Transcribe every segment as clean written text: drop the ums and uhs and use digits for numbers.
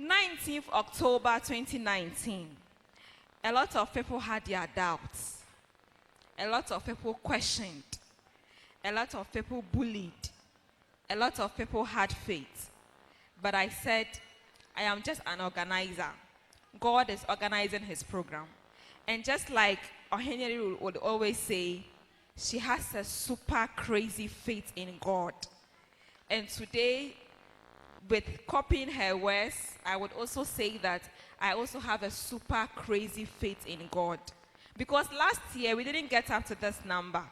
19th October 2019, a lot of people had their doubts. A lot of people questioned. A lot of people bullied. A lot of people had faith. But I said, I am just an organizer. God is organizing his program. And just like Oheneyere would always say, she has a super crazy faith in God. And today, with copying her words, I would also say that I also have a super crazy faith in God. Because last year, we didn't get up to this number.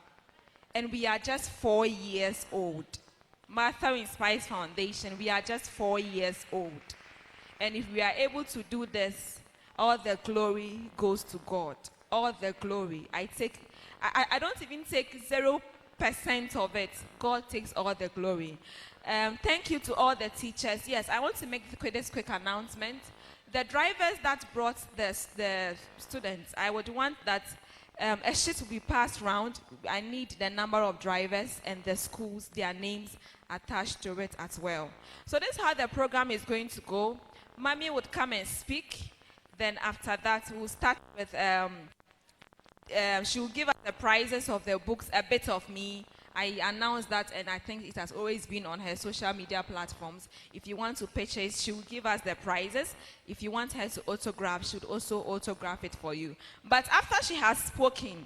And we are just 4 years old. Martha Inspires Foundation, we are just 4 years old. And if we are able to do this, all the glory goes to God. All the glory. I don't even take 0% of it. God takes all the glory. Thank you to all the teachers. Yes, I want to make this quick announcement. The drivers that brought the students, I would want that a sheet will be passed around. I need the number of drivers and the schools, their names attached to it as well. So this is how the program is going to go. Mommy would come and speak. Then after that, we'll start with, she will give us the prizes of the books, A Bit of Me. I announced that, and I think it has always been on her social media platforms. If you want to purchase, she will give us the prizes. If you want her to autograph, she would also autograph it for you. But after she has spoken,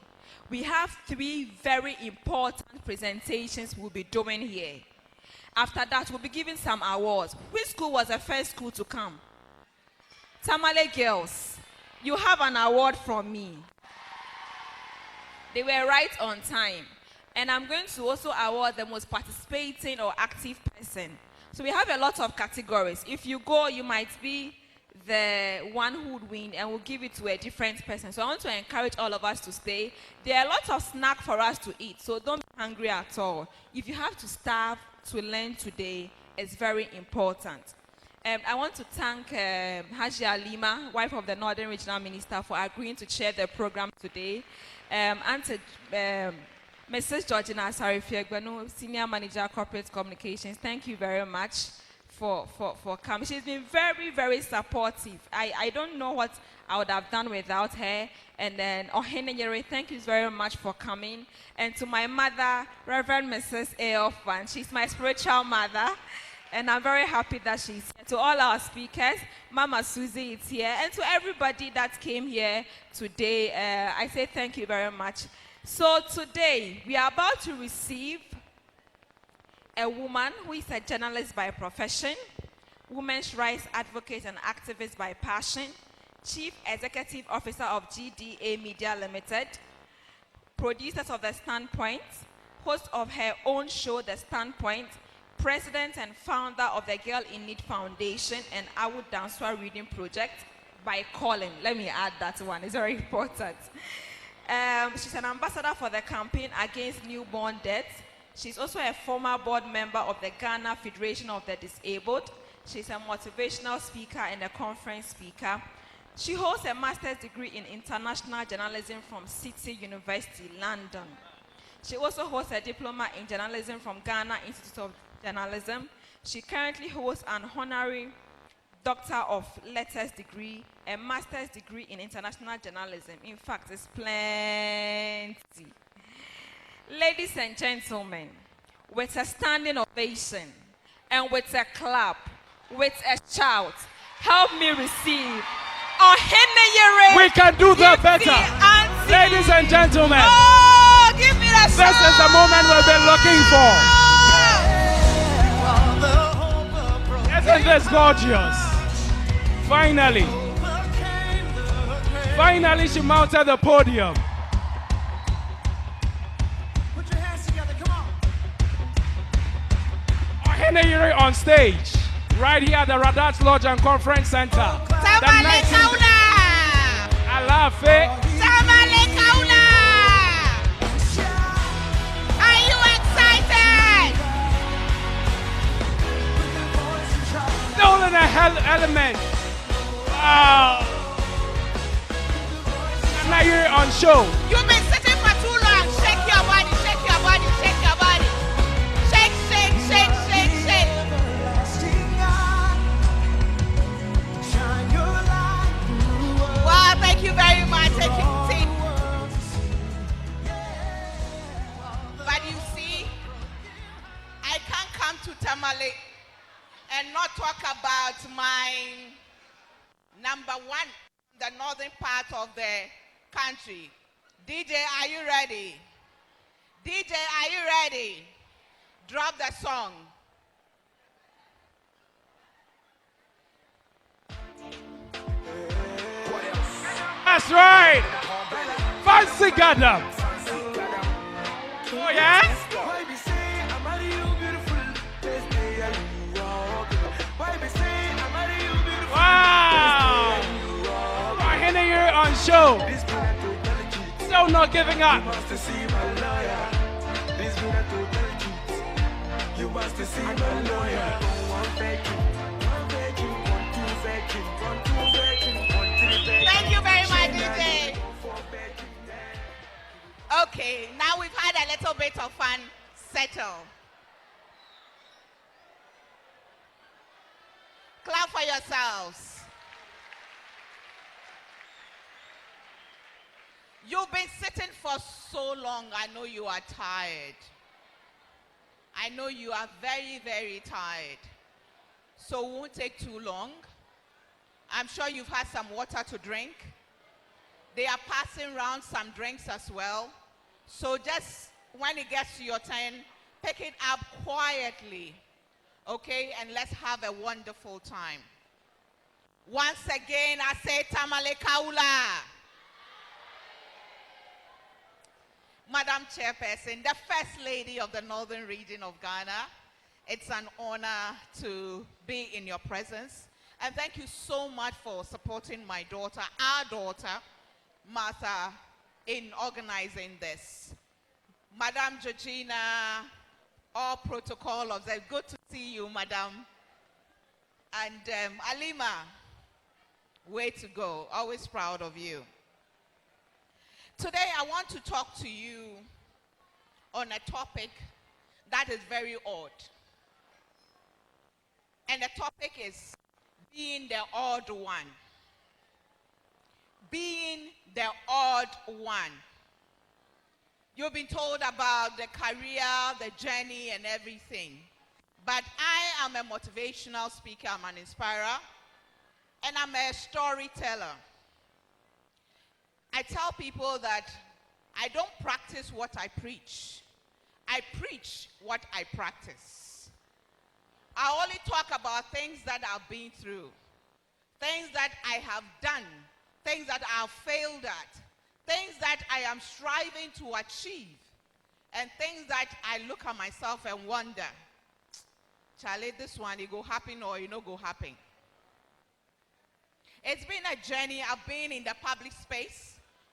we have 3 very important presentations we'll be doing here. After that, we'll be giving some awards. Which school was the first school to come? Tamale girls, you have an award from me. They were right on time. And I'm going to also award the most participating or active person. So we have a lot of categories. If you go, you might be the one who would win, and we'll give it to a different person. So I want to encourage all of us to stay. There are a lot of snacks for us to eat, so don't be hungry at all. If you have to starve to learn today, it's very important. I want to thank Haji Alima, wife of the Northern Regional Minister, for agreeing to chair the program today. And to Mrs. Georgina Asari-Fiegbenu, Senior Manager, Corporate Communications, thank you very much for coming. She's been very, very supportive. I don't know what I would have done without her. And then Oheneyere, thank you very much for coming. And to my mother, Reverend Mrs. Eofan, she's my spiritual mother. And I'm very happy that she's here. To all our speakers, Mama Susie is here. And to everybody that came here today, I say thank you very much. So today, we are about to receive a woman who is a journalist by profession, women's rights advocate and activist by passion, Chief Executive Officer of GDA Media Limited, producers of The Standpoint, host of her own show, The Standpoint, president and founder of the Girl in Need Foundation and Awu Danswa Reading Project by calling. Let me add that one, it's very important. She's an ambassador for the campaign against newborn deaths. She's also a former board member of the Ghana Federation of the Disabled. She's a motivational speaker and a conference speaker. She holds a master's degree in international journalism from City University, London. She also holds a diploma in journalism from Ghana Institute of Journalism. She currently holds an honorary Doctor of Letters degree, a master's degree in international journalism. In fact, it's plenty. Ladies and gentlemen, with a standing ovation and with a clap, with a shout, help me receive Oheneyere. We can do that Gifty better. Anti. Ladies and gentlemen, oh, give me the this is the moment we've been looking for. Isn't this gorgeous? Finally, she mounted the podium. Put your hands together, come on. Oheneyere on stage, right here at the Radat Lodge and Conference Center. Tamale Kauna. I love it. Tamale Kauna. Are you excited? Stolen a hell element. Wow. Oheneyere on show. You've been sitting for too long. Shake your body, shake your body, shake your body. Shake, shake, shake, shake, shake. to Tamale and not talk about my number one, the northern part of the country. DJ, are you ready? DJ, are you ready? Drop the song. That's right. Fancy Gadam. Oh, yeah? Wow. Oheneyere on show. Still not giving up. You must see my lawyer. Thank you very much, DJ. Okay, now we've had a little bit of fun. Settle. Clap for yourselves. You've been sitting for so long. I know you are tired. I know you are very, very tired. So it won't take too long. I'm sure you've had some water to drink. They are passing around some drinks as well. So just when it gets to your turn, pick it up quietly, okay? And let's have a wonderful time. Once again, I say Tamale Kaula. Madam Chairperson, the First Lady of the Northern Region of Ghana, it's an honor to be in your presence. And thank you so much for supporting my daughter, our daughter, Martha, in organizing this. Madam Georgina, all protocol observed. Good to see you, Madam. And Alima, way to go. Always proud of you. Today, I want to talk to you on a topic that is very odd. And the topic is being the odd one. Being the odd one. You've been told about the career, the journey, and everything. But I am a motivational speaker, I'm an inspirer, and I'm a storyteller. I tell people that I don't practice what I preach. I preach what I practice. I only talk about things that I've been through, things that I have done, things that I've failed at, things that I am striving to achieve, and things that I look at myself and wonder, Charlie, this one, it go happen or it no go happen. It's been a journey. I've been in the public space,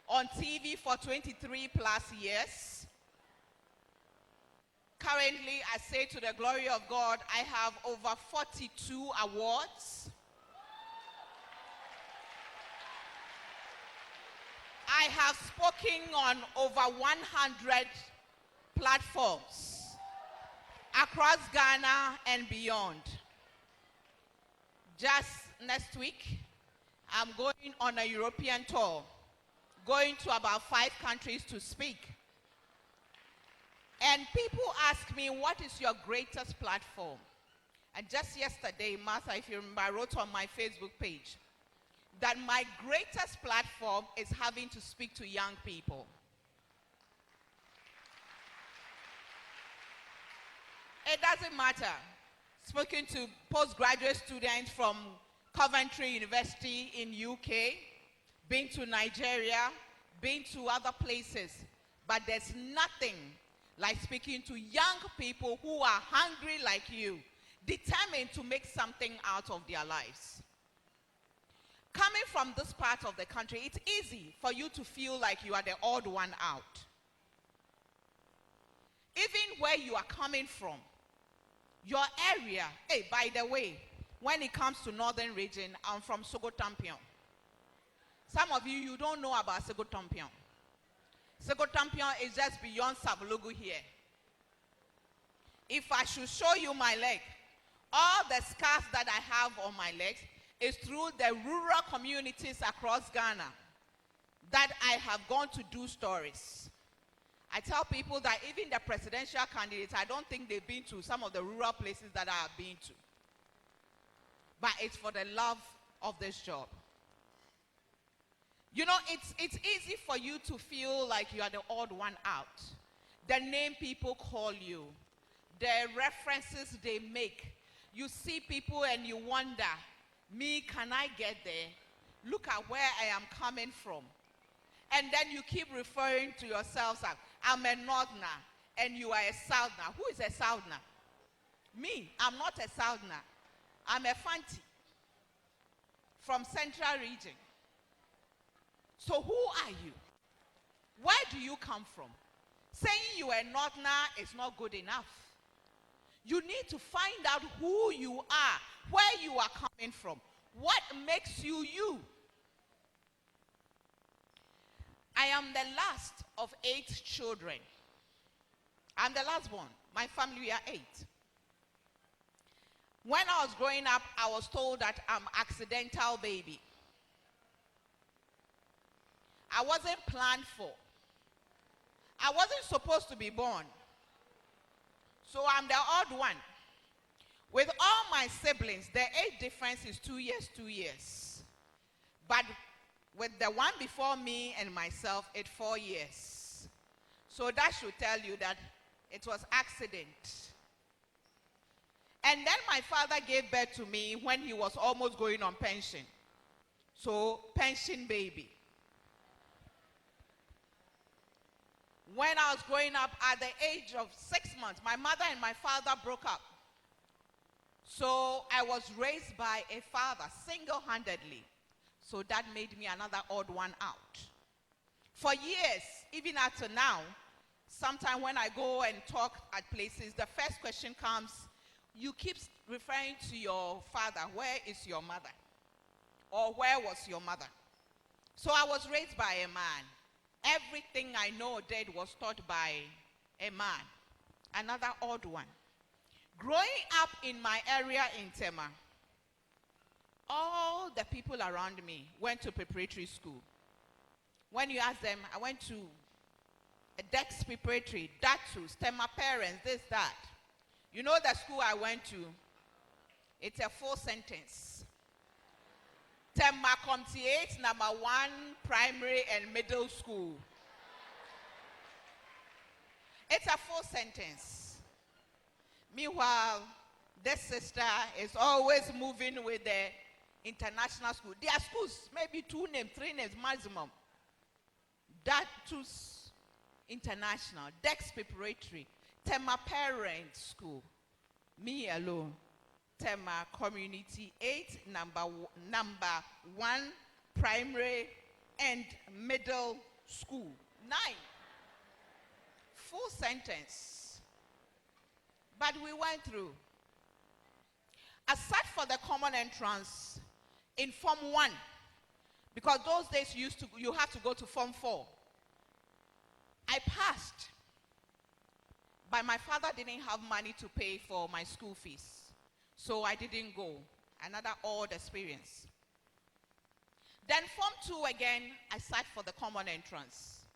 on TV for 23 plus years. Currently, I say to the glory of God, I have over 42 awards. I have spoken on over 100 platforms across Ghana and beyond. Just next week, I'm going on a European tour, going to about 5 countries to speak. And people ask me, what is your greatest platform? And just yesterday, Martha, if you remember, I wrote on my Facebook page that my greatest platform is having to speak to young people. It doesn't matter. Speaking to postgraduate students from Coventry University in UK, been to Nigeria, been to other places, but there's nothing like speaking to young people who are hungry like you, determined to make something out of their lives. Coming from this part of the country, it's easy for you to feel like you are the odd one out. Even where you are coming from, your area, hey, by the way, when it comes to Northern Region, I'm from Sogotampion. Some of you, you don't know about Sogotampion. Sogotampion is just beyond Sabulugu here. If I should show you my leg, all the scars that I have on my legs is through the rural communities across Ghana that I have gone to do stories. I tell people that even the presidential candidates, I don't think they've been to some of the rural places that I have been to. But it's for the love of this job. You know, it's easy for you to feel like you are the odd one out. The name people call you, the references they make. You see people and you wonder, me, can I get there? Look at where I am coming from. And then you keep referring to yourselves as, I'm a northerner and you are a southerner. Who is a southerner? Me, I'm not a southerner. I'm a Fanti from Central Region. So who are you? Where do you come from? Saying you are a northerner is not good enough. You need to find out who you are, where you are coming from, what makes you you. I am the last of 8 children. I'm the last one. My family, we are 8. When I was growing up, I was told that I'm accidental baby. I wasn't planned for. I wasn't supposed to be born. So I'm the odd one. With all my siblings, the age difference is 2 years, 2 years. But with the one before me and myself, it's 4 years. So that should tell you that it was accident. And then my father gave birth to me when he was almost going on pension. So, pension baby. When I was growing up at the age of 6 months, my mother and my father broke up. So I was raised by a father single-handedly. So that made me another odd one out. For years, even up to now, sometimes when I go and talk at places, the first question comes, you keep referring to your father, where is your mother? Or where was your mother? So I was raised by a man. Everything I know did was taught by a man. Another odd one. Growing up in my area in Tema, all the people around me went to preparatory school. When you ask them, I went to a Dex preparatory, that too, Tema parents, this, that. You know the school I went to? It's a 4 sentence. Tema Comtiate, number 1, primary and middle school. It's a 4 sentence. Meanwhile, this sister is always moving with the international school. Their schools, maybe 2 names, 3 names maximum. That too's international, Dex preparatory, Tema parent school. Me alone. Tema community 8, number 1, primary and middle school. 9. Full sentence. But we went through. Aside for the common entrance in Form 1, because those days you have to go to Form 4. I passed. But my father didn't have money to pay for my school fees. So I didn't go. Another odd experience. Then Form 2 again, I sat for the common entrance.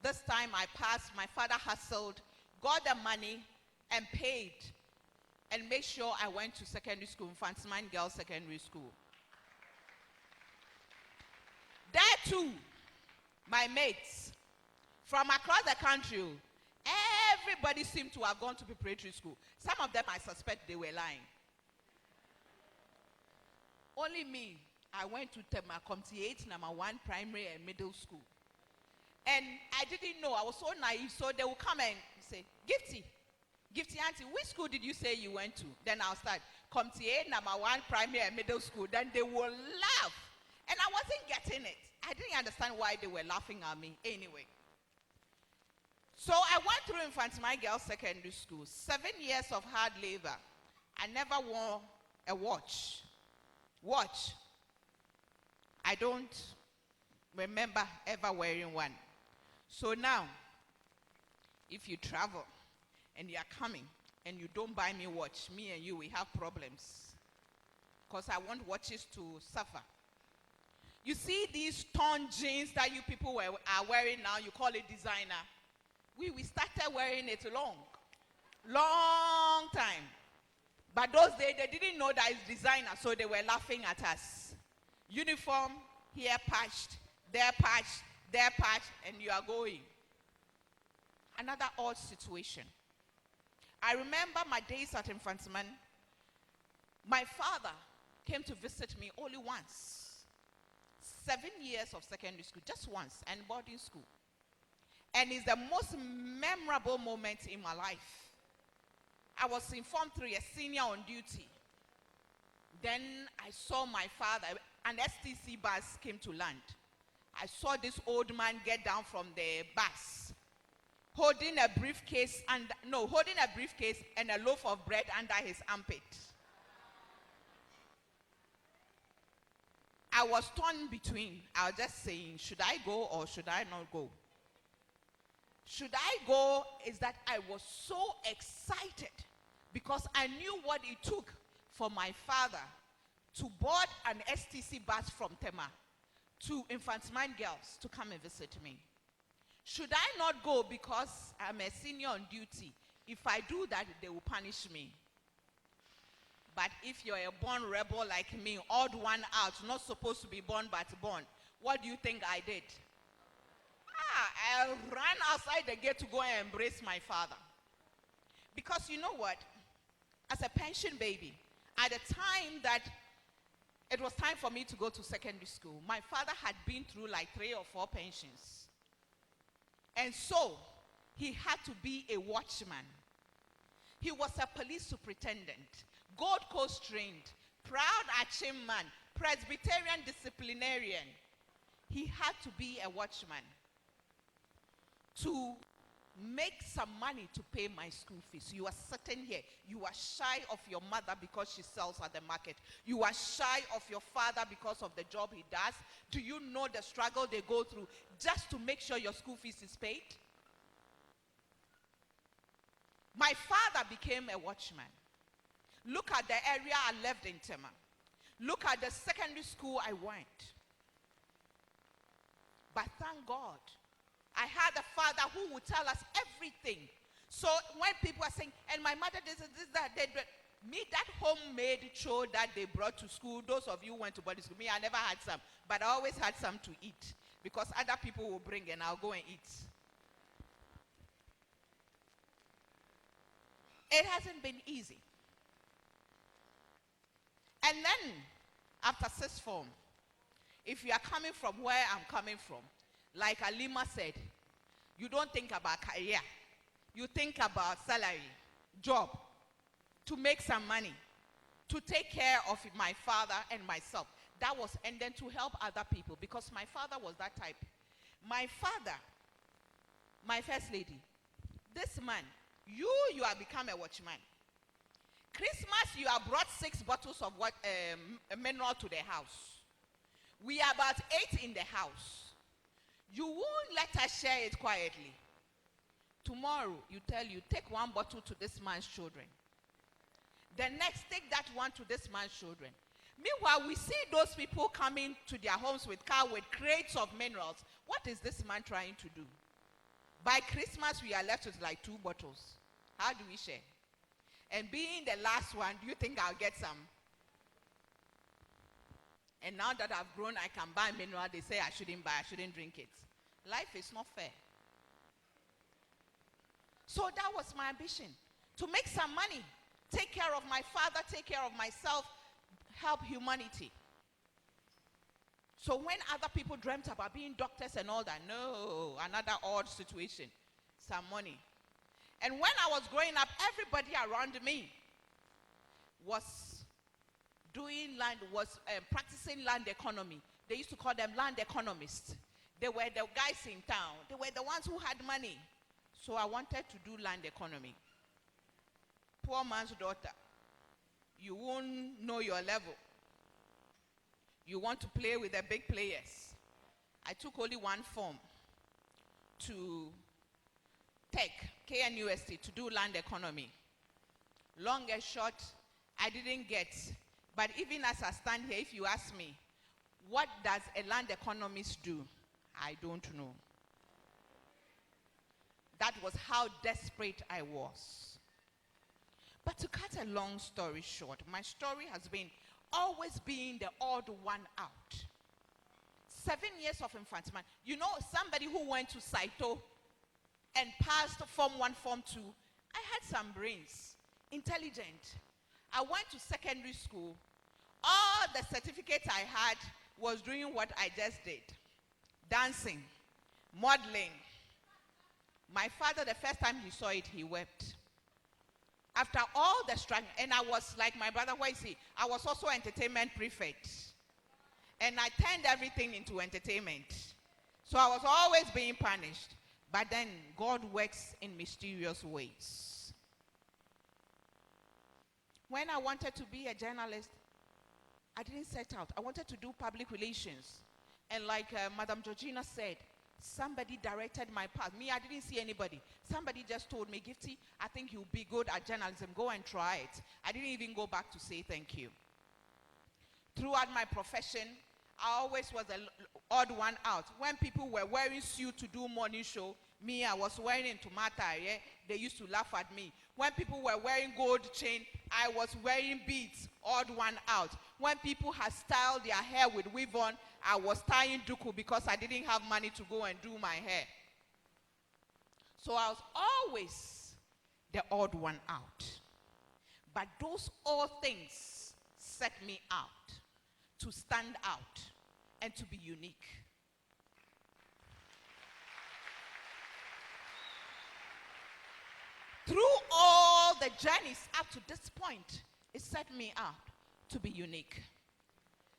This time I passed. My father hustled, got the money, and paid, and made sure I went to secondary school, Fantsman Girls Secondary School. There too, my mates from across the country, everybody seemed to have gone to preparatory school. Some of them, I suspect they were lying. Only me, I went to Tema Community 8, number 1, primary and middle school. And I didn't know, I was so naive, so they would come and say, Gifty Anti, which school did you say you went to? Then I'll start, Community 8, number 1, primary and middle school. Then they will laugh. And I wasn't getting it. I didn't understand why they were laughing at me anyway. So I went through Infantile Girls Secondary School, 7 years of hard labor. I never wore a watch. I don't remember ever wearing one. So now, if you travel and you are coming and you don't buy me watch, me and you, we have problems. Because I want watches to suffer. You see these torn jeans that you people are wearing now, you call it designer. We started wearing it long time. But those days, they didn't know that it's designer, so they were laughing at us. Uniform, here patched, there patched, and you are going. Another odd situation. I remember my days at Infantsman. My father came to visit me only once. 7 years of secondary school, just once, and boarding school. And it's the most memorable moment in my life. I was informed through a senior on duty. Then I saw my father, an STC bus came to land. I saw this old man get down from the bus, holding a briefcase and a loaf of bread under his armpit. I was torn between. I was just saying, should I go or should I not go? Should I go is that I was so excited because I knew what it took for my father to board an STC bus from Tema to Infantsman girls to come and visit me. Should I not go because I'm a senior on duty? If I do that, they will punish me. But if you're a born rebel like me, odd one out, not supposed to be born but born, what do you think I did? I ran outside the gate to go and embrace my father. Because you know what? As a pension baby, at the time that it was time for me to go to secondary school, my father had been through like 3 or 4 pensions. And so, he had to be a watchman. He was a police superintendent, Gold Coast trained, proud Achim man, Presbyterian disciplinarian. He had to be a watchman to make some money to pay my school fees. You are sitting here. You are shy of your mother because she sells at the market. You are shy of your father because of the job he does. Do you know the struggle they go through just to make sure your school fees is paid? My father became a watchman. Look at the area I lived in Tema. Look at the secondary school I went. But thank God, I had a father who would tell us everything. So when people are saying, and my mother did this, that, that homemade show that they brought to school, those of you who went to boarding school, me, I never had some, but I always had some to eat because other people will bring and I'll go and eat. It hasn't been easy. And then, after 6th form, if you are coming from where I'm coming from, like Alima said, you don't think about career. You think about salary, job, to make some money, to take care of my father and myself. That was, and then to help other people, because my father was that type. My father, my first lady, this man, you have become a watchman. Christmas, you have brought 6 bottles of mineral to the house. We are about 8 in the house. You won't let us share it quietly. Tomorrow, you tell you, take 1 bottle to this man's children. The next, take that one to this man's children. Meanwhile, we see those people coming to their homes with car with crates of minerals. What is this man trying to do? By Christmas, we are left with like 2 bottles. How do we share? And being the last one, do you think I'll get some? And now that I've grown, I can buy mineral. They say I shouldn't buy, I shouldn't drink it. Life is not fair. So that was my ambition, to make some money, take care of my father, take care of myself, help humanity. So when other people dreamt about being doctors and all that, no, another odd situation, some money. And when I was growing up, everybody around me was practicing land economy. They used to call them land economists. They were the guys in town. They were the ones who had money. So I wanted to do land economy. Poor man's daughter. You won't know your level. You want to play with the big players. I took only 1 form to Tech, KNUST, to do land economy. Long and short, I didn't get. But even as I stand here, if you ask me, what does a land economist do? I don't know. That was how desperate I was. But to cut a long story short, my story has been always being the odd one out. 7 years of infantile. You know, somebody who went to Saito and passed Form 1, Form 2, I had some brains, intelligent. I went to secondary school. All the certificates I had was doing what I just did. Dancing, modeling. My father, the first time he saw it, he wept. After all the struggle, and I was like my brother, where is he? I was also entertainment prefect. And I turned everything into entertainment. So I was always being punished. But then God works in mysterious ways. When I wanted to be a journalist, I didn't set out. I wanted to do public relations. And like Madam Georgina said, somebody directed my path. Me, I didn't see anybody. Somebody just told me, Gifty, I think you'll be good at journalism. Go and try it. I didn't even go back to say thank you. Throughout my profession, I always was the odd one out. When people were wearing suit to do morning show, me, I was wearing into matter. Yeah? They used to laugh at me. When people were wearing gold chain, I was wearing beads, odd one out. When people had styled their hair with weave on, I was tying duku because I didn't have money to go and do my hair. So I was always the odd one out. But those all things set me out to stand out and to be unique. Through all the journeys up to this point, it set me out to be unique.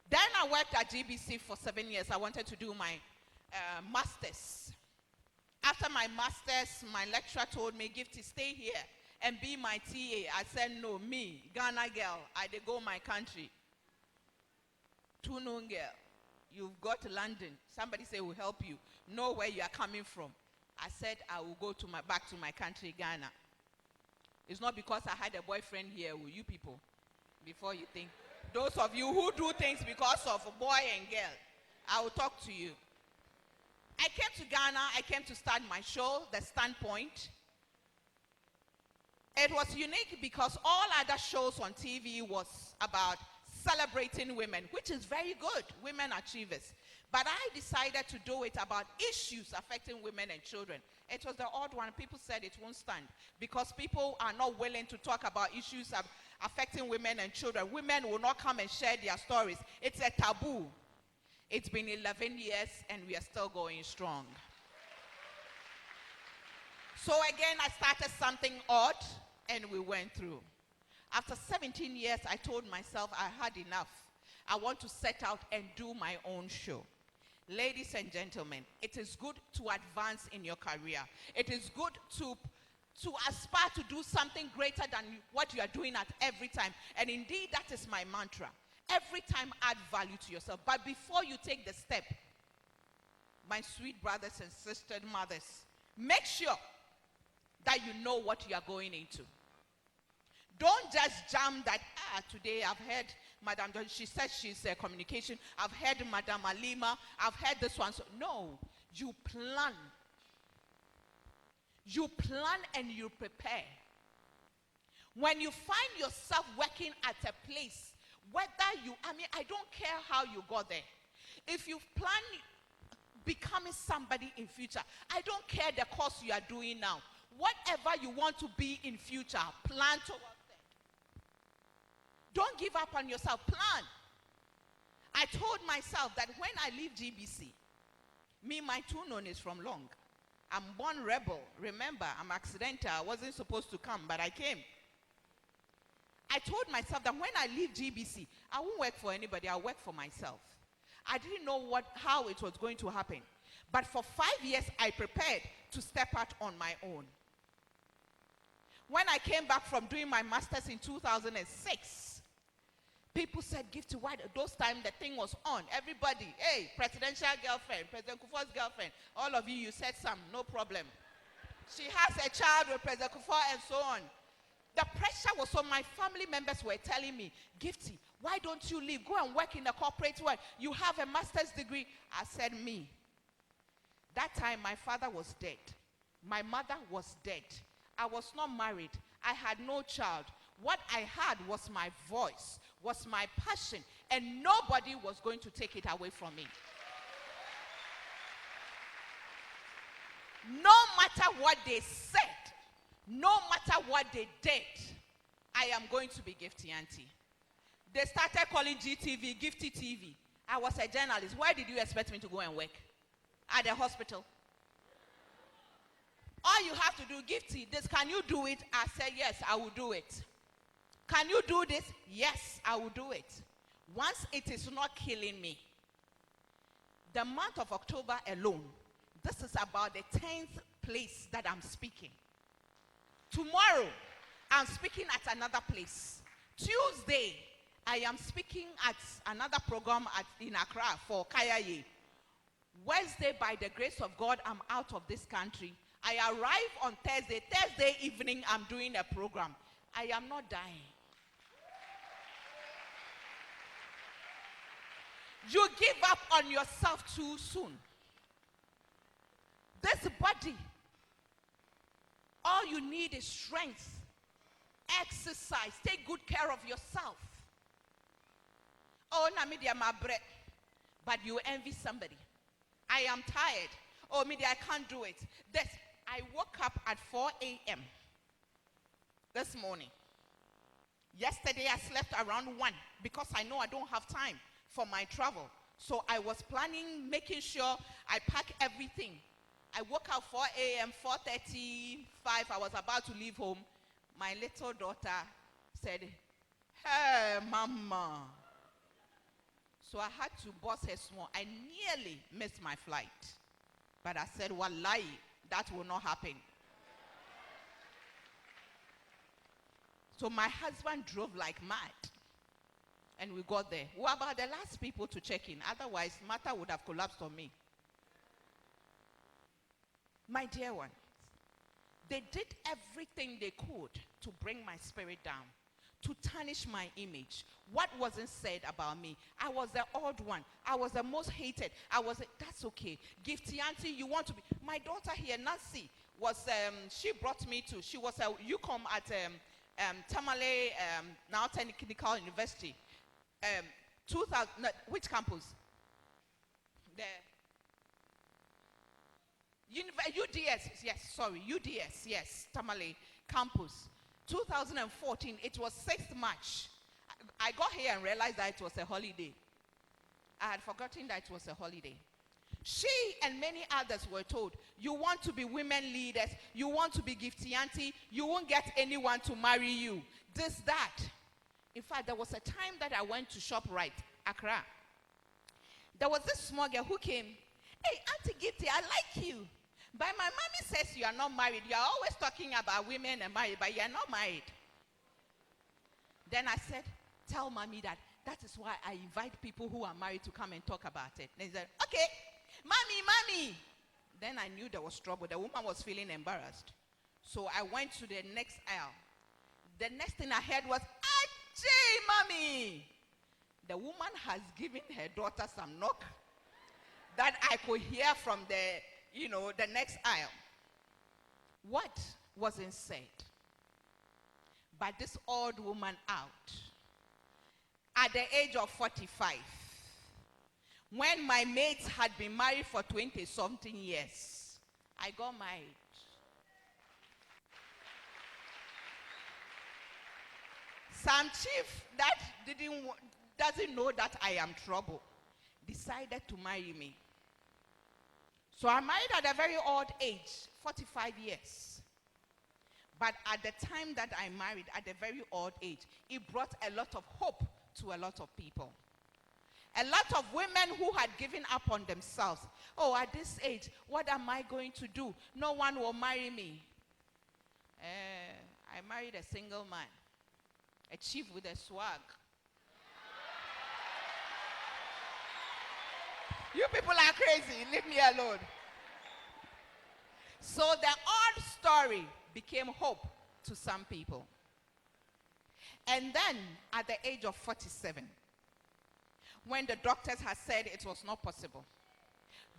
Then I worked at GBC for 7 years. I wanted to do my master's. After my master's, my lecturer told me, Gifty, stay here and be my TA. I said, no, me, Ghana girl, I dey go my country. Tunung girl, you've got to London. Somebody say will help you. Know where you are coming from. I said, I will go to back to my country, Ghana. It's not because I had a boyfriend here with you people, before you think. Those of you who do things because of a boy and girl, I will talk to you. I came to Ghana, I came to start my show, The Standpoint. It was unique because all other shows on TV was about celebrating women, which is very good, women achievers. But I decided to do it about issues affecting women and children. It was the odd one. People said it won't stand because people are not willing to talk about issues affecting women and children. Women will not come and share their stories. It's a taboo. It's been 11 years and we are still going strong. So again, I started something odd and we went through. After 17 years, I told myself I had enough. I want to set out and do my own show. Ladies and gentlemen, it is good to advance in your career. It is good to aspire to do something greater than what you are doing at every time. And indeed, that is my mantra. Every time add value to yourself. But before you take the step, my sweet brothers and sisters, mothers, make sure that you know what you are going into. Don't just jump that, today I've heard Madam, she says she's a communication. I've heard Madam Alima. I've heard this one. So, no, you plan. You plan and you prepare. When you find yourself working at a place, whether I don't care how you got there. If you plan becoming somebody in future, I don't care the course you are doing now. Whatever you want to be in future, plan towards it. Don't give up on yourself. Plan. I told myself that when I leave GBC, my tune-on is from Long. I'm born rebel. Remember, I'm accidental. I wasn't supposed to come, but I came. I told myself that when I leave GBC, I won't work for anybody. I'll work for myself. I didn't know how it was going to happen. But for 5 years, I prepared to step out on my own. When I came back from doing my master's in 2006, people said, Gifty, why? Those times the thing was on. Everybody, hey, presidential girlfriend, President Kufuor's girlfriend. All of you said some, no problem. She has a child with President Kufuor and so on. The pressure was on. My family members were telling me, Gifty, why don't you leave? Go and work in the corporate world. You have a master's degree. I said, me. That time, my father was dead. My mother was dead. I was not married. I had no child. What I had was my voice, was my passion, and nobody was going to take it away from me. No matter what they said, no matter what they did, I am going to be Gifty Auntie. They started calling GTV, Gifty TV. I was a journalist. Why did you expect me to go and work? At the hospital. All you have to do, Gifty, this, can you do it? I said, yes, I will do it. Can you do this? Yes, I will do it. Once it is not killing me. The month of October alone, this is about the 10th place that I'm speaking. Tomorrow, I'm speaking at another place. Tuesday, I am speaking at another program in Accra for Kayaye. Wednesday, by the grace of God, I'm out of this country. I arrive on Thursday. Thursday evening, I'm doing a program. I am not dying. You give up on yourself too soon. This body, all you need is strength, exercise, take good care of yourself. Oh, na media my bread, but you envy somebody. I am tired. Oh, media, I can't do it. This, I woke up at 4 a.m. this morning. Yesterday, I slept around 1 because I know I don't have time for my travel. So I was planning, making sure I pack everything. I woke up 4 a.m., 4:35, I was about to leave home. My little daughter said, hey, mama. So I had to boss her small. I nearly missed my flight. But I said, wallahi, that will not happen. So my husband drove like mad. And we got there. We were about the last people to check in. Otherwise, matter would have collapsed on me. My dear ones, they did everything they could to bring my spirit down, to tarnish my image. What wasn't said about me? I was the odd one. I was the most hated. That's okay. Gifty Auntie, you want to be. My daughter here, Nancy, she brought me to, she was a UCOM at Tamale, now Technical University. 2000, no, which campus? UDS, yes, sorry, UDS, yes, Tamale campus. 2014, it was 6th March. I got here and realized that it was a holiday. I had forgotten that it was a holiday. She and many others were told, you want to be women leaders, you want to be Gifty Auntie, you won't get anyone to marry you. This, that. In fact, there was a time that I went to ShopRite, Accra. There was this small girl who came, hey, Auntie Gifty, I like you. But my mommy says you are not married. You are always talking about women and married, but you are not married. Then I said, tell mommy that is why I invite people who are married to come and talk about it. And he said, okay, mommy. Then I knew there was trouble. The woman was feeling embarrassed. So I went to the next aisle. The next thing I heard was, Ajay, mommy. The woman has given her daughter some knock that I could hear from the next aisle. What wasn't said? But this old woman out, at the age of 45, when my mates had been married for 20-something years, I got married. Some chief that doesn't know that I am trouble decided to marry me. So I married at a very old age, 45 years. But at the time that I married, at a very old age, it brought a lot of hope to a lot of people. A lot of women who had given up on themselves. Oh, at this age, what am I going to do? No one will marry me. I married a single man, a chief with a swag. You people are crazy. Leave me alone. So the odd story became hope to some people. And then at the age of 47, when the doctors had said it was not possible,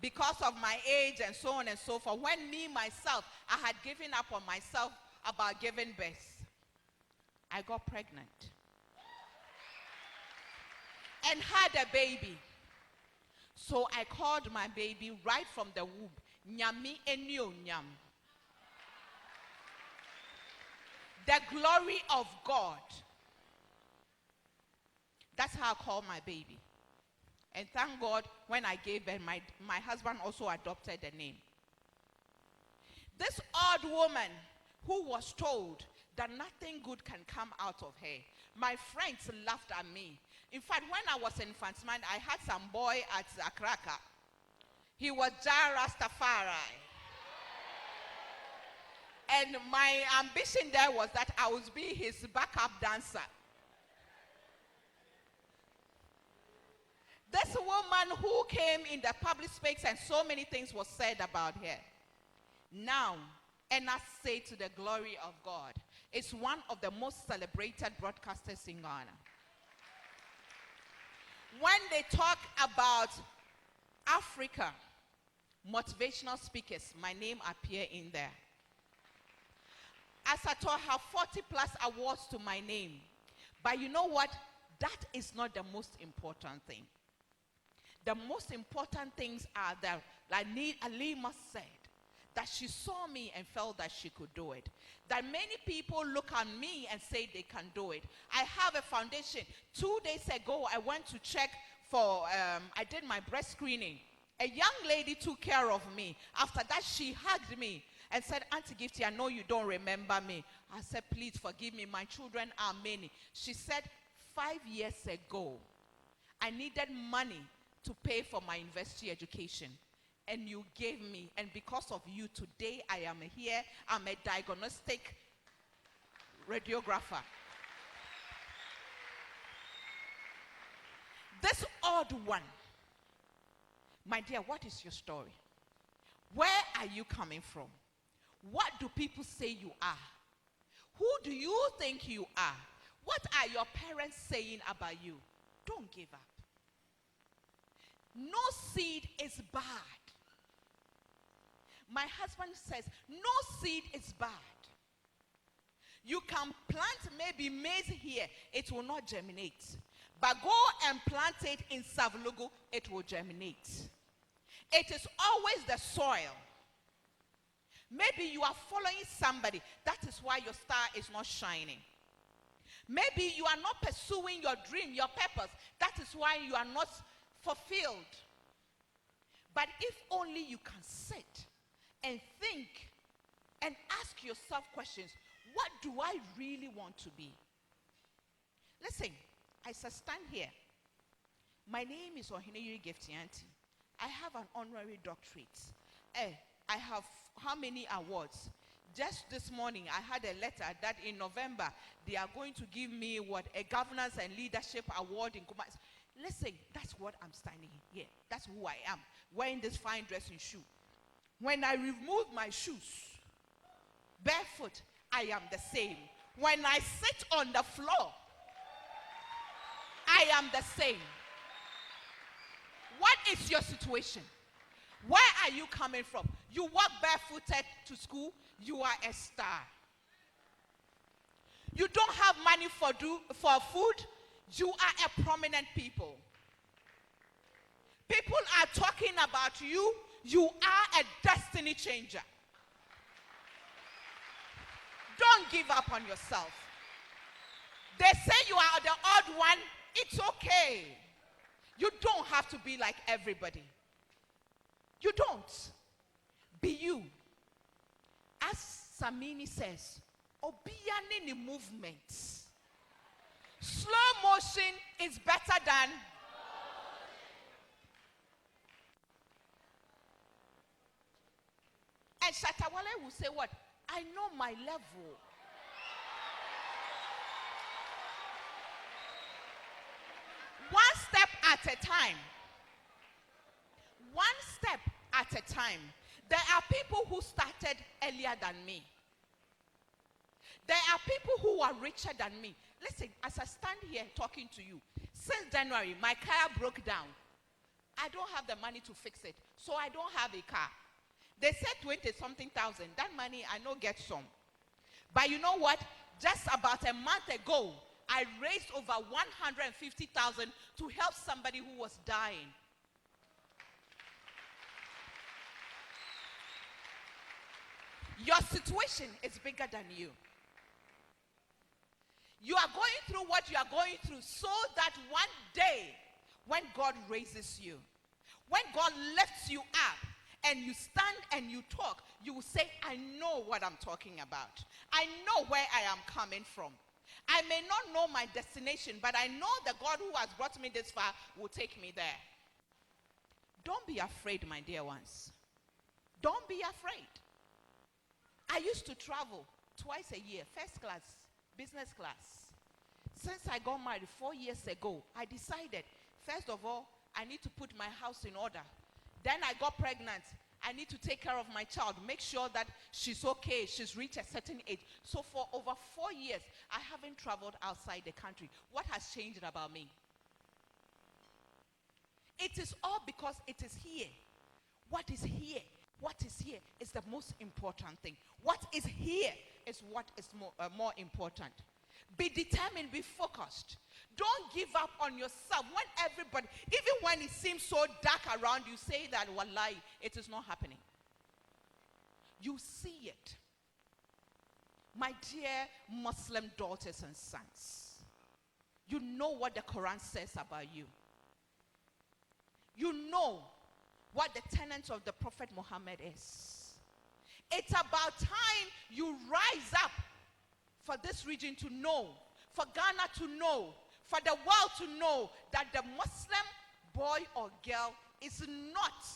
because of my age and so on and so forth, when me, myself, I had given up on myself about giving birth, I got pregnant and had a baby. So I called my baby right from the womb, Nyami Enyo Nyam. The glory of God. That's how I called my baby. And thank God, when I gave birth, my husband also adopted the name. This old woman who was told that nothing good can come out of her, my friends laughed at me. In fact, when I was in Fansman, I had some boy at Akraka. He was Jah Rastafari. And my ambition there was that I would be his backup dancer. This woman who came in the public space and so many things was said about her. Now, and I say to the glory of God, it's one of the most celebrated broadcasters in Ghana. When they talk about Africa, motivational speakers, my name appear in there. As I told her, 40 plus awards to my name. But you know what? That is not the most important thing. The most important things are that, like Alima said, that she saw me and felt that she could do it. That many people look at me and say they can do it. I have a foundation. 2 days ago, I went to check for, I did my breast screening. A young lady took care of me. After that, she hugged me and said, Auntie Gifty, I know you don't remember me. I said, please forgive me. My children are many. She said, 5 years ago, I needed money to pay for my university education. And you gave me. And because of you, today I am here. I'm a diagnostic radiographer. This odd one. My dear, what is your story? Where are you coming from? What do people say you are? Who do you think you are? What are your parents saying about you? Don't give up. No seed is bad. My husband says, no seed is bad. You can plant maybe maize here, it will not germinate. But go and plant it in Savlugu, it will germinate. It is always the soil. Maybe you are following somebody. That is why your star is not shining. Maybe you are not pursuing your dream, your purpose. That is why you are not fulfilled. But if only you can sit and think and ask yourself questions. What do I really want to be? Listen, as I stand here, my name is Oheneyere Gifty Anti. I have an honorary doctorate. I have how many awards? Just this morning, I had a letter that in November, they are going to give me a governance and leadership award in Kumasi. Listen, that's what I'm standing here. That's who I am, wearing this fine dressing shoe. When I remove my shoes, barefoot, I am the same. When I sit on the floor, I am the same. What is your situation? Where are you coming from? You walk barefooted to school, you are a star. You don't have money for food, you are a prominent people. People are talking about you, you are a destiny changer. Don't give up on yourself. They say you are the odd one, it's okay. You don't have to be like everybody. You don't. Be you. As Samini says, obeying the movement. Slow motion is better than and Shatawale will say what? I know my level. One step at a time. One step at a time. There are people who started earlier than me. There are people who are richer than me. Listen, as I stand here talking to you, since January, my car broke down. I don't have the money to fix it, so I don't have a car. They said 20-something thousand. That money, I know get some. But you know what? Just about a month ago, I raised over 150,000 to help somebody who was dying. Your situation is bigger than you. You are going through what you are going through so that one day, when God raises you, when God lifts you up, and you stand and you talk, you will say, I know what I'm talking about. I know where I am coming from. I may not know my destination, but I know the God who has brought me this far will take me there. Don't be afraid, my dear ones. Don't be afraid. I used to travel twice a year, first class, business class. Since I got married 4 years ago, I decided, first of all, I need to put my house in order. Then I got pregnant. I need to take care of my child, make sure that she's okay, she's reached a certain age. So for over 4 years, I haven't traveled outside the country. What has changed about me? It is all because it is here. What is here? What is here is the most important thing. What is here is what is more important. Be determined, be focused. Don't give up on yourself. When everybody, even when it seems so dark around you, say that, wallahi, it is not happening. You see it. My dear Muslim daughters and sons, you know what the Quran says about you. You know what the tenets of the Prophet Muhammad is. It's about time you rise up for this region to know, for Ghana to know, for the world to know that the Muslim boy or girl is not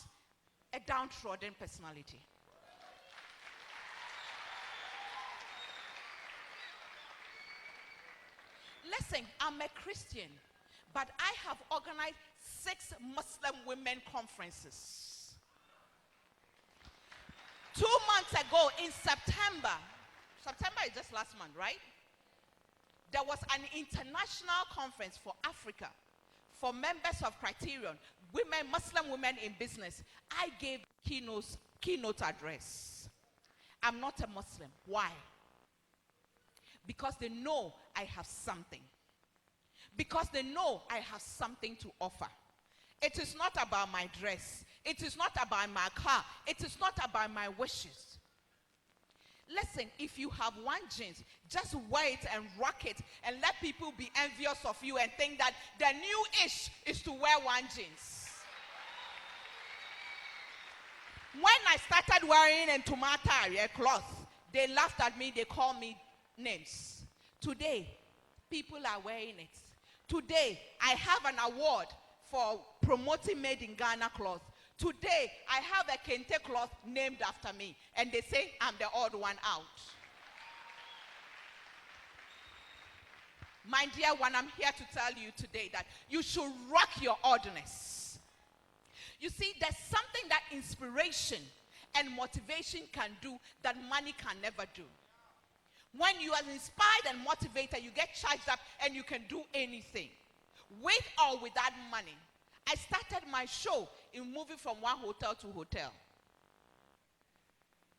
a downtrodden personality. Listen, I'm a Christian, but I have organized 6 Muslim women conferences. 2 months ago in September is just last month, right? There was an international conference for Africa, for members of Criterion, women, Muslim women in business. I gave keynote address. I'm not a Muslim. Why? Because they know I have something. Because they know I have something to offer. It is not about my dress. It is not about my car. It is not about my wishes. Listen, if you have one jeans, just wear it and rock it and let people be envious of you and think that the new-ish is to wear one jeans. When I started wearing a tomato cloth, they laughed at me, they called me names. Today, people are wearing it. Today, I have an award for promoting made in Ghana cloth. Today, I have a kente cloth named after me. And they say I'm the odd one out. My dear one, I'm here to tell you today that you should rock your oddness. You see, there's something that inspiration and motivation can do that money can never do. When you are inspired and motivated, you get charged up and you can do anything. With or without money. I started my show in moving from one hotel to hotel.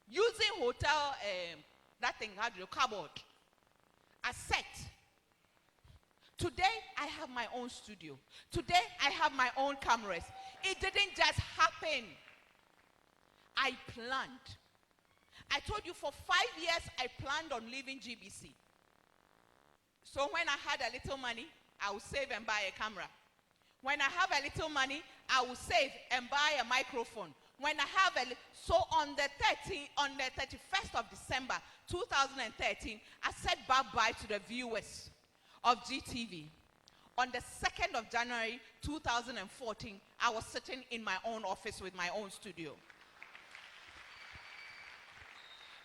Using hotel, that thing had your cupboard. A set. Today, I have my own studio. Today, I have my own cameras. It didn't just happen. I planned. I told you for 5 years, I planned on leaving GBC. So when I had a little money, I would save and buy a camera. When I have a little money, I will save and buy a microphone. When I have so on the 31st of December 2013, I said bye-bye to the viewers of GTV. On the 2nd of January 2014, I was sitting in my own office with my own studio.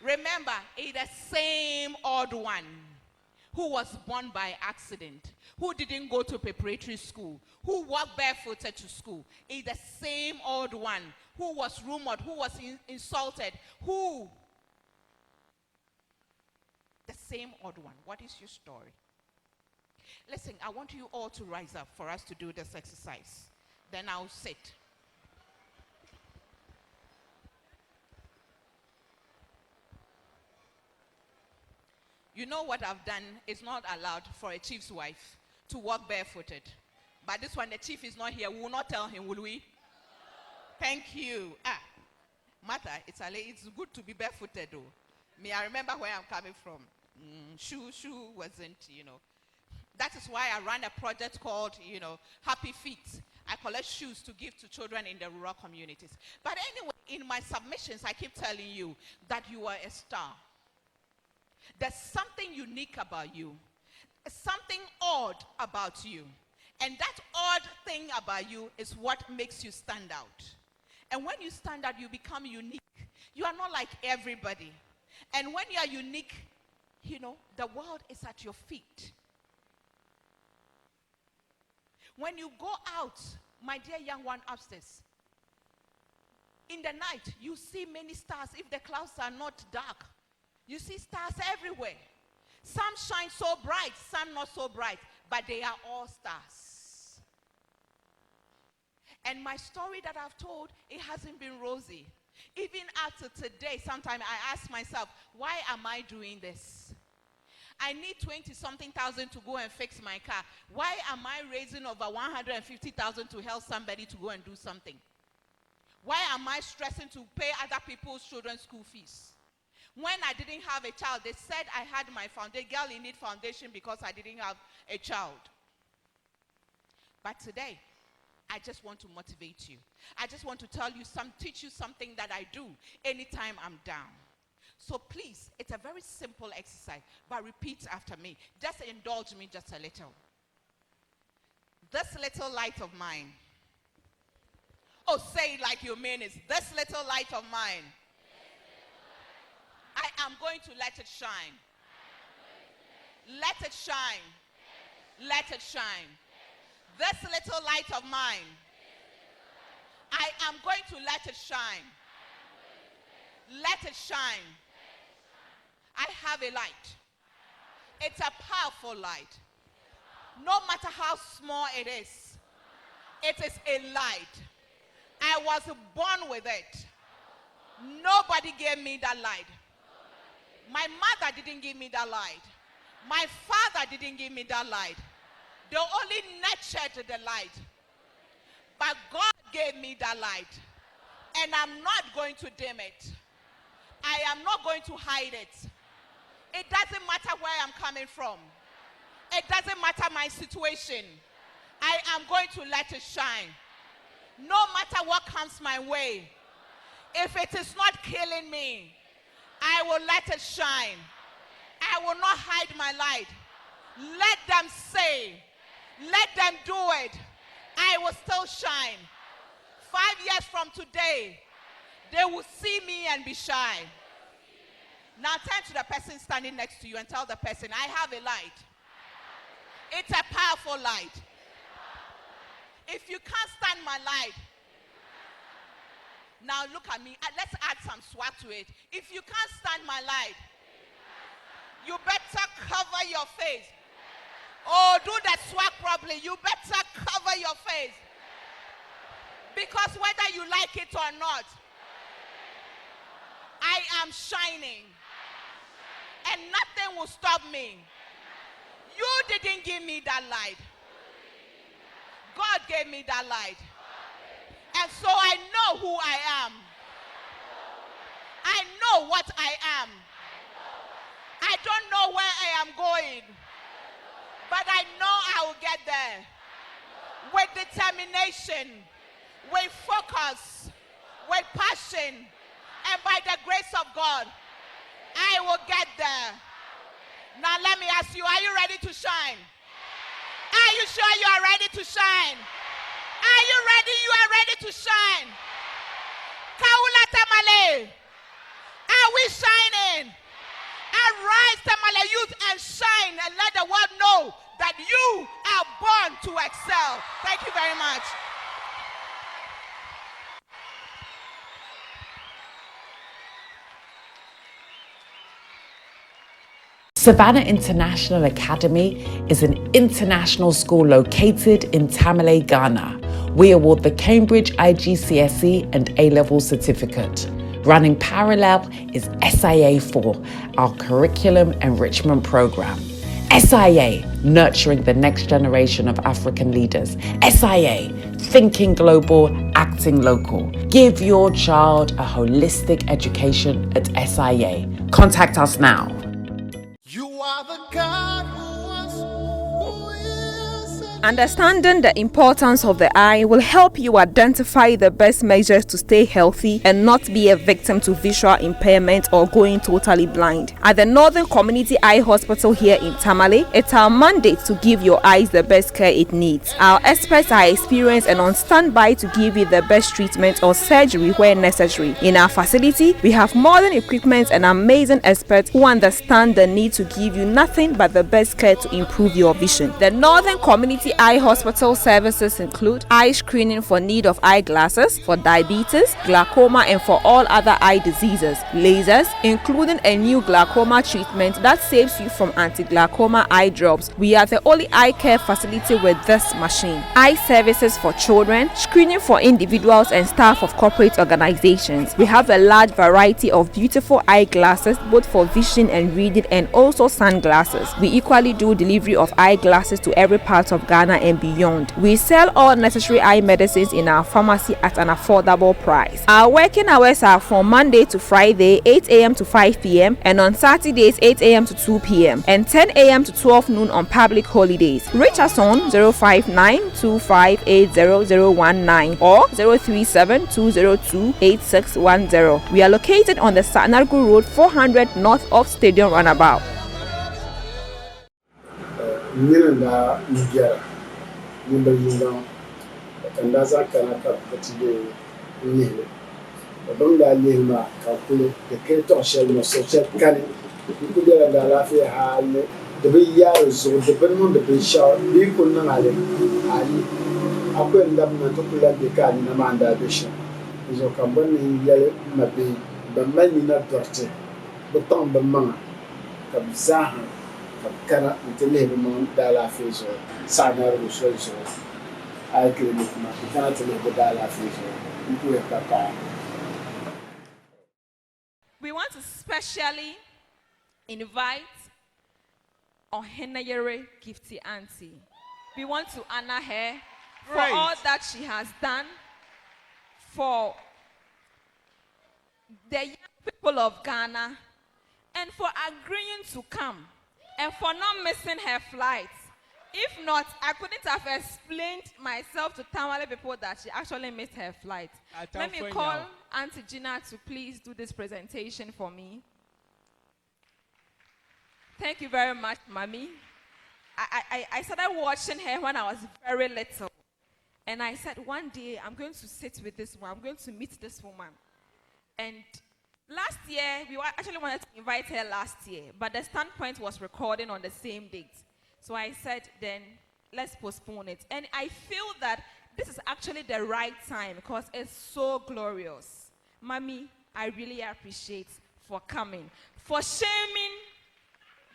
Remember, it's the same odd one who was born by accident, who didn't go to preparatory school, who walked barefooted to school. It's the same old one who was rumored, who was insulted, who? The same odd one. What is your story? Listen, I want you all to rise up for us to do this exercise. Then I'll sit. You know what I've done is not allowed for a chief's wife to walk barefooted. But this one, the chief is not here. We will not tell him, will we? Thank you. Martha, it's good to be barefooted though. Me, I remember where I'm coming from. Shoe wasn't, That is why I ran a project called, Happy Feet. I collect shoes to give to children in the rural communities. But anyway, in my submissions, I keep telling you that you are a star. There's something unique about you. Something odd about you. And that odd thing about you is what makes you stand out. And when you stand out, you become unique. You are not like everybody. And when you are unique, the world is at your feet. When you go out, my dear young one upstairs, in the night, you see many stars. If the clouds are not dark, you see stars everywhere. Some shine so bright, some not so bright, but they are all stars. And my story that I've told, it hasn't been rosy. Even after today, sometimes I ask myself, why am I doing this? I need 20-something thousand to go and fix my car. Why am I raising over 150,000 to help somebody to go and do something? Why am I stressing to pay other people's children's school fees? When I didn't have a child, they said I had my foundation. Girl, you need foundation because I didn't have a child. But today, I just want to motivate you. I just want to teach you something that I do anytime I'm down. So please, it's a very simple exercise, but repeat after me. Just indulge me just a little. This little light of mine. Oh, say it like you mean it. This little light of mine. I am going to let it shine. Let it shine. Let it shine. This little light of mine. I am going to let it shine. Let it shine. I have a light. It's a powerful light. No matter how small it is a light. I was born with it. Nobody gave me that light. My mother didn't give me that light. My father didn't give me that light. They only nurtured the light. But God gave me that light. And I'm not going to dim it. I am not going to hide it. It doesn't matter where I'm coming from. It doesn't matter my situation. I am going to let it shine. No matter what comes my way. If it is not killing me, I will let it shine. I will not hide my light. Let them say, let them do it. I will still shine. 5 years from today, they will see me and be shy. Now turn to the person standing next to you and tell the person, I have a light. It's a powerful light. If you can't stand my light, now look at me. Let's add some swag to it. If you can't stand my light, you better cover your face. Oh, do that swag properly. You better cover your face. Because whether you like it or not, I am shining. And nothing will stop me. You didn't give me that light. God gave me that light. And so I know who I am. I know what I am. I don't know where I am going. But I know I will get there. With determination, with focus, with passion, and by the grace of God, I will get there. Now let me ask you, are you ready to shine? Are you sure you are ready to shine? Are you ready? You are ready to shine. Kaula Tamale. Are we shining? Arise, Tamale youth, and shine and let the world know that you are born to excel. Thank you very much. Savannah International Academy is an international school located in Tamale, Ghana. We award the Cambridge IGCSE and A-level certificate. Running parallel is SIA4, our curriculum enrichment program. SIA, nurturing the next generation of African leaders. SIA, thinking global, acting local. Give your child a holistic education at SIA. Contact us now. You are the God who was, who is, and Understanding the importance of the eye will help you identify the best measures to stay healthy and not be a victim to visual impairment or going totally blind. At the Northern Community Eye Hospital here in Tamale, it's our mandate to give your eyes the best care it needs. Our experts are experienced and on standby to give you the best treatment or surgery where necessary. In our facility, we have modern equipment and amazing experts who understand the need to give you nothing but the best care to improve your vision. The Northern Community Eye Hospital services include eye screening for need of eyeglasses, for diabetes, glaucoma, and for all other eye diseases. Lasers, including a new glaucoma treatment that saves you from anti-glaucoma eye drops. We are the only eye care facility with this machine. Eye services for children, screening for individuals and staff of corporate organizations. We have a large variety of beautiful eyeglasses, both for vision and reading, and also sunglasses. We equally do delivery of eyeglasses to every part of Ghana and beyond. We sell all necessary eye medicines in our pharmacy at an affordable price. Our working hours are from Monday to Friday, 8 a.m. to 5 p.m. and on Saturdays, 8 a.m. to 2 p.m. and 10 a.m. to 12 noon on public holidays. Reach us on 059-2580-019 or 037-202-8610. We are located on the Sanargu Road 400 north of Stadium Runabout. Niranda Nigeria, Nimba Yinga, Kandaza Kanaka Patide, Nihe, Bonga Lima, Kakule, the Kato Shell, no social canning, Nikudera Galafi, the Bay Yards, the Benmon, the Bay Shaw, Likun Namale, Ali, Aquan Government to Pulan the Kan in Amanda Bishop. Is a company in Yellow Mabi, but many not dirty, but Tom Bamma, Kabzaha. Kana ntelebe mo dala fezo sana ruso I clinic ma kana telebe dala fezo ntu papa. We want to specially invite Oheneyere Gifty Anti. We want to honor her for all that she has done for the young people of Ghana and for agreeing to come. And for not missing her flight. If not, I couldn't have explained myself to Tamale people that she actually missed her flight. Let me call Auntie Gina to please do this presentation for me. Thank you very much, Mommy. I started watching her when I was very little. And I said, one day, I'm going to sit with this one. I'm going to meet this woman. And last year, we actually wanted to invite her last year, but the standpoint was recording on the same date. So I said, then let's postpone it. And I feel that this is actually the right time because it's so glorious. Mommy, I really appreciate for coming, for shaming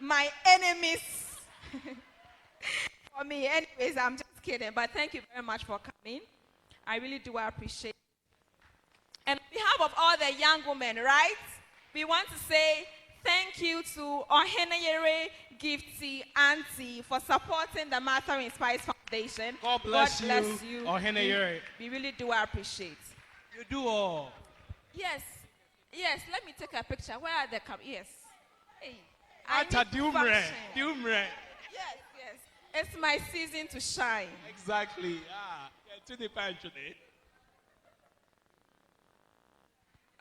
my enemies for me. Anyways, I'm just kidding, but thank you very much for coming. I really do appreciate it. And on behalf of all the young women, right, we want to say thank you to Oheneyere Gifty Anti for supporting the Martha Inspires Foundation. God bless you, Oheneyere. We really do appreciate. You do all. Yes, let me take a picture. Where are the Yes. Hey, Dumre. Yes. It's my season to shine. Exactly. To the today.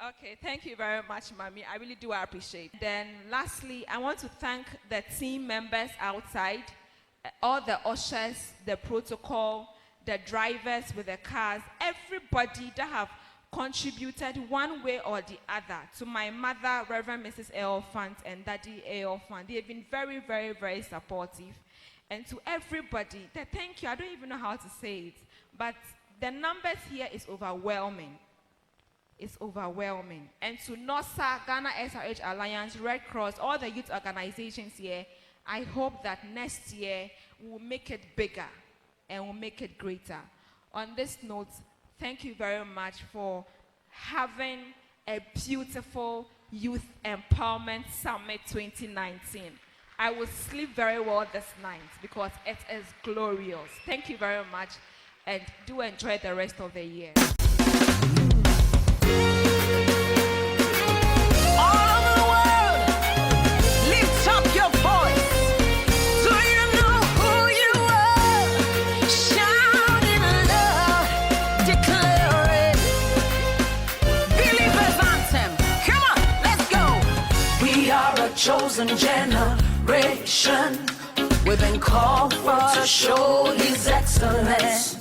Okay, thank you very much, Mommy. I really do appreciate it. Then lastly, I want to thank the team members outside, all the ushers, the protocol, the drivers with the cars, everybody that have contributed one way or the other to my mother, Reverend Mrs. Elfant, and Daddy Elfant. They have been very, very, very supportive. And to everybody, thank you. I don't even know how to say it, but the numbers here is overwhelming. It's overwhelming. And to NOSA, Ghana SRH Alliance, Red Cross, all the youth organizations here, I hope that next year we'll make it bigger and we'll make it greater. On this note, thank you very much for having a beautiful Youth Empowerment Summit 2019. I will sleep very well this night because it is glorious. Thank you very much, and do enjoy the rest of the year. All over the world, lift up your voice. Do you know who you are? Shout in love, declare it. Believers anthem. Come on, let's go. We are a chosen generation. We've been called for to show His excellence.